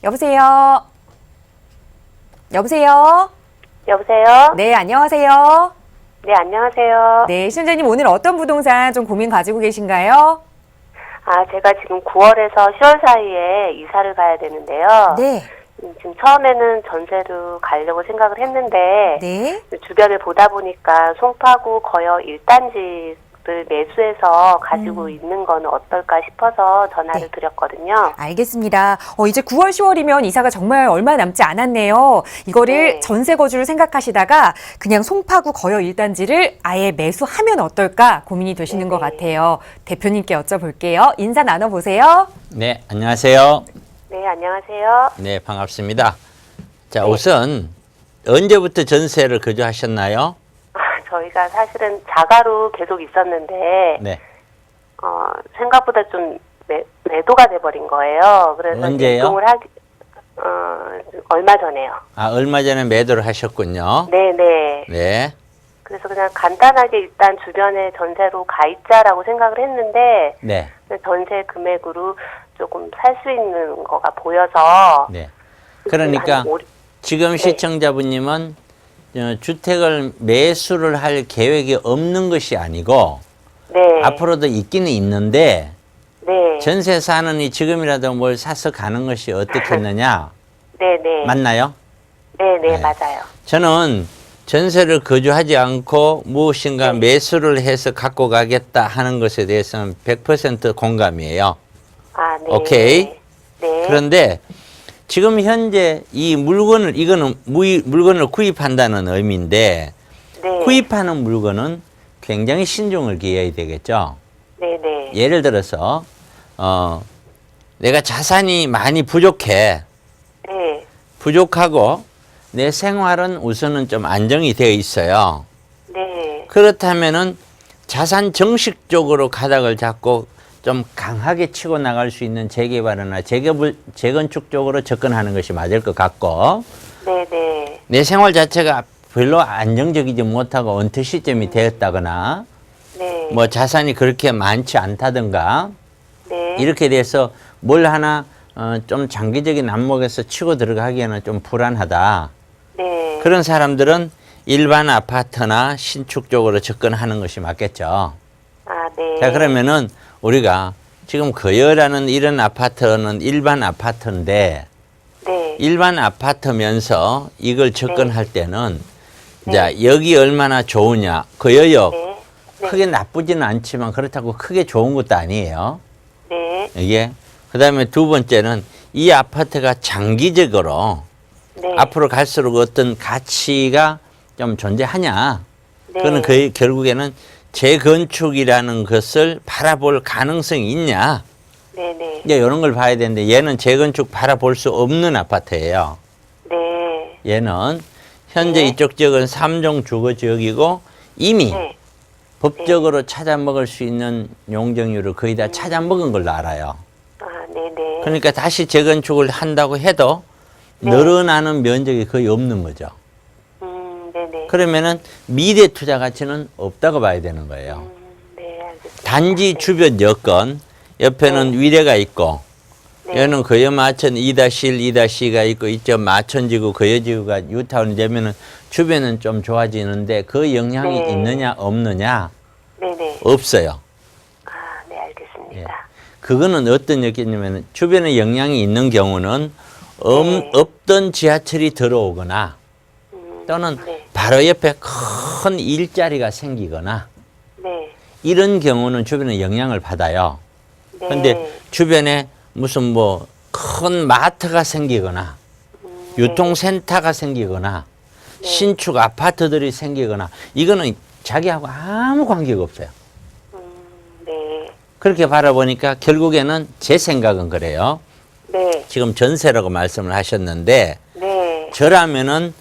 여보세요? 여보세요? 여보세요? 네, 안녕하세요. 네, 안녕하세요. 네, 시청자님 오늘 어떤 부동산 좀 고민 가지고 계신가요? 제가 지금 9월에서 10월 사이에 이사를 가야 되는데요. 네. 지금 처음에는 전세로 가려고 생각을 했는데, 네. 주변을 보다 보니까 송파구 거여 1단지를 매수해서 가지고 있는 건 어떨까 싶어서 전화를 네. 드렸거든요. 알겠습니다. 이제 9월, 10월이면 이사가 정말 얼마 남지 않았네요. 이거를 네. 전세 거주를 생각하시다가 그냥 송파구 거여 1단지를 아예 매수하면 어떨까 고민이 되시는 것 같아요. 대표님께 여쭤볼게요. 인사 나눠보세요. 네, 안녕하세요. 네, 안녕하세요. 네, 반갑습니다. 자, 우선 언제부터 전세를 거주하셨나요? 저희가 사실은 자가로 계속 있었는데, 네. 생각보다 좀 매도가 돼버린 거예요. 그래서 언제요? 이동을 얼마 전에요. 얼마 전에 매도를 하셨군요. 네네. 네. 그래서 그냥 간단하게 일단 주변에 전세로 가 있자라고 생각을 했는데, 네. 전세 금액으로 조금 살 수 있는 거가 보여서. 네. 그러니까 지금 시청자분님은 주택을 매수를 할 계획이 없는 것이 아니고 네. 앞으로도 있기는 있는데 네. 전세 사느니 지금이라도 뭘 사서 가는 것이 어떻겠느냐? 네네. 맞나요? 네네, 네. 맞아요. 저는 전세를 거주하지 않고 무엇인가 매수를 해서 갖고 가겠다 하는 것에 대해서는 100% 공감이에요. 네. 오케이. 네. 그런데 지금 현재 이 물건을, 이거는 물건을 구입한다는 의미인데, 네. 구입하는 물건은 굉장히 신중을 기해야 되겠죠. 네네. 예를 들어서, 내가 자산이 많이 부족해. 네. 부족하고, 내 생활은 우선은 좀 안정이 되어 있어요. 네. 그렇다면은 자산 정식적으로 가닥을 잡고 좀 강하게 치고 나갈 수 있는 재개발이나 재건축 쪽으로 접근하는 것이 맞을 것 같고, 네네. 내 생활 자체가 별로 안정적이지 못하고 은퇴 시점이 되었다거나, 네. 뭐 자산이 그렇게 많지 않다든가, 네. 이렇게 돼서 뭘 하나 좀 장기적인 안목에서 치고 들어가기에는 좀 불안하다. 네. 그런 사람들은 일반 아파트나 신축 쪽으로 접근하는 것이 맞겠죠. 네. 자, 그러면은 우리가 지금 거여라는 이런 아파트는 일반 아파트인데, 네. 일반 아파트면서 이걸 접근할 때는, 네. 자, 여기 얼마나 좋으냐. 거여역 네. 네. 크게 나쁘지는 않지만 그렇다고 크게 좋은 것도 아니에요. 네. 이게. 그 다음에 두 번째는 이 아파트가 장기적으로 네. 앞으로 갈수록 어떤 가치가 좀 존재하냐. 네. 그거는 결국에는 재건축이라는 것을 바라볼 가능성이 있냐. 네네. 이제 이런 걸 봐야 되는데 얘는 재건축 바라볼 수 없는 아파트예요. 네. 얘는 현재 네. 이쪽 지역은 3종 주거 지역이고 이미 네. 법적으로 찾아먹을 수 있는 용적률을 거의 다 찾아먹은 걸로 알아요. 네네. 그러니까 다시 재건축을 한다고 해도 늘어나는 면적이 거의 없는 거죠. 네네. 그러면은 미래 투자 가치는 없다고 봐야 되는 거예요. 네, 알겠습니다. 단지 주변 여건, 옆에는 위례가 있고, 네. 여기는 거여 마천 2-1, 2-2가 있고, 이쪽 마천지구, 거여지구가 유타운이 되면은 주변은 좀 좋아지는데 그 영향이 네. 있느냐, 없느냐? 네네. 없어요. 네, 알겠습니다. 그거는 어떤 얘기냐면 주변에 영향이 있는 경우는 네. 없던 지하철이 들어오거나 또는 네. 바로 옆에 큰 일자리가 생기거나 네. 이런 경우는 주변에 영향을 받아요. 네. 근데 주변에 무슨 뭐 큰 마트가 생기거나 유통센터가 생기거나 신축 아파트들이 생기거나 이거는 자기하고 아무 관계가 없어요. 네. 그렇게 바라보니까 결국에는 제 생각은 그래요. 네. 지금 전세라고 말씀을 하셨는데 네. 저라면은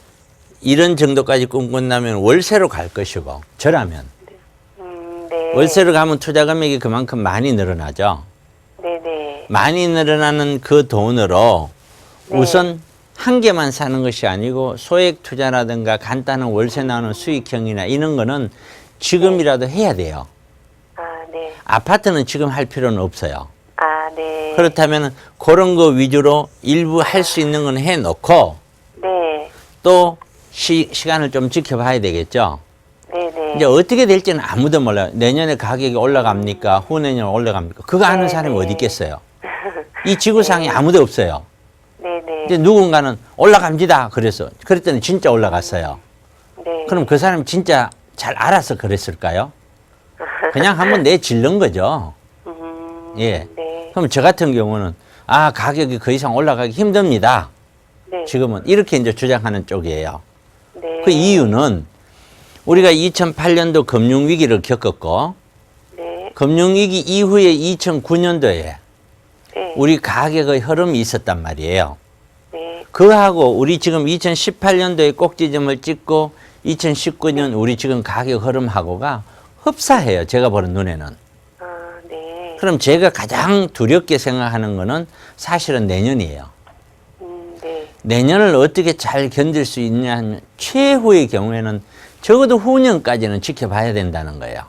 이런 정도까지 꿈꾼다면 월세로 갈 것이고 저라면 네. 월세로 가면 투자 금액이 그만큼 많이 늘어나죠. 네네. 많이 늘어나는 그 돈으로 네. 우선 한 개만 사는 것이 아니고 소액 투자라든가 간단한 월세 나오는 수익형이나 이런 거는 지금이라도 해야 돼요. 네. 아파트는 지금 할 필요는 없어요. 네. 그렇다면 그런 거 위주로 일부 할 수 있는 건 해놓고 네. 또 시간을 좀 지켜봐야 되겠죠. 네네. 이제 어떻게 될지는 아무도 몰라요. 내년에 가격이 올라갑니까? 후내년에 올라갑니까? 그거 아는 사람이 어디 있겠어요. 이 지구상에 아무도 없어요. 네네. 이제 누군가는 올라갑니다. 그랬더니 진짜 올라갔어요. 네. 그럼 그 사람이 진짜 잘 알아서 그랬을까요? 그냥 한번 내질른 거죠. 예. 네. 그럼 저 같은 경우는 가격이 더 이상 올라가기 힘듭니다. 네. 지금은 이렇게 이제 주장하는 쪽이에요. 네. 그 이유는 우리가 2008년도 금융위기를 겪었고 네. 금융위기 이후에 2009년도에 네. 우리 가격의 흐름이 있었단 말이에요. 네. 그하고 우리 지금 2018년도에 꼭지점을 찍고 2019년 우리 지금 가격 흐름하고가 흡사해요. 제가 보는 눈에는. 네. 그럼 제가 가장 두렵게 생각하는 거는 사실은 내년이에요. 네. 내년을 어떻게 잘 견딜 수 있냐 하면 최후의 경우에는 적어도 후년까지는 지켜봐야 된다는 거예요.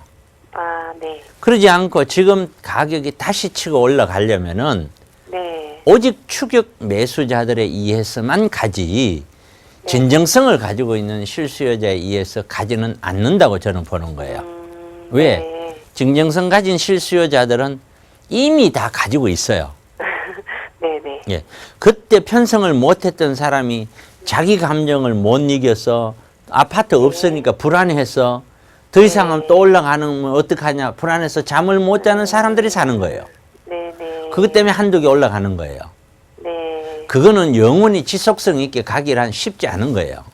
네. 그러지 않고 지금 가격이 다시 치고 올라가려면은 네. 오직 추격 매수자들에 의해서만 가지 진정성을 가지고 있는 실수요자에 의해서 가지는 않는다고 저는 보는 거예요. 왜? 네. 진정성 가진 실수요자들은 이미 다 가지고 있어요. 네네. 예. 그때 편성을 못했던 사람이 자기 감정을 못 이겨서 아파트 없으니까 불안해서 더 이상은 또 올라가는 건 어떡하냐 불안해서 잠을 못 자는 사람들이 사는 거예요. 네네. 그것 때문에 한두 개 올라가는 거예요. 네. 그거는 영원히 지속성 있게 가기란 쉽지 않은 거예요.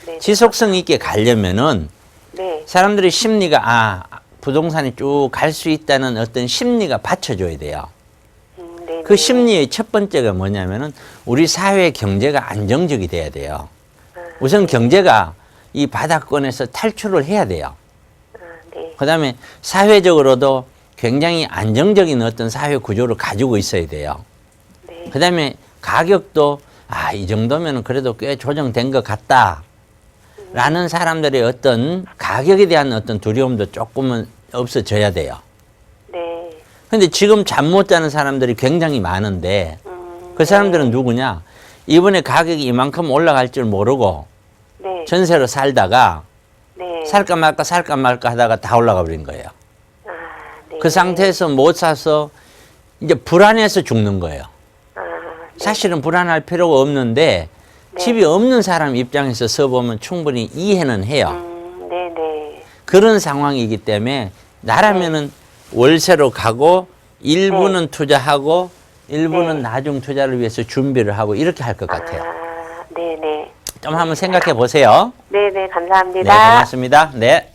네. 지속성 있게 가려면은 네. 사람들의 심리가 부동산이 쭉 갈 수 있다는 어떤 심리가 받쳐줘야 돼요. 네네. 그 심리의 첫 번째가 뭐냐면은 우리 사회 경제가 안정적이 돼야 돼요. 우선 경제가 이 바닥권에서 탈출을 해야 돼요. 네. 그 다음에 사회적으로도 굉장히 안정적인 어떤 사회 구조를 가지고 있어야 돼요. 네. 그 다음에 가격도 이 정도면 그래도 꽤 조정된 것 같다. 라는 사람들의 어떤 가격에 대한 어떤 두려움도 조금은 없어져야 돼요. 네. 근데 지금 잠 못 자는 사람들이 굉장히 많은데 그 사람들은 누구냐? 이번에 가격이 이만큼 올라갈 줄 모르고 네. 전세로 살다가 네. 살까 말까 하다가 다 올라가 버린 거예요. 네. 그 상태에서 못 사서 이제 불안해서 죽는 거예요. 네. 사실은 불안할 필요가 없는데 집이 없는 사람 입장에서 서보면 충분히 이해는 해요. 네네. 그런 상황이기 때문에 나라면은 월세로 가고 일부는 투자하고 일부는 나중 투자를 위해서 준비를 하고 이렇게 할 것 같아요. 네네. 좀 한번 생각해 보세요. 네네. 네, 감사합니다. 고맙습니다. 네.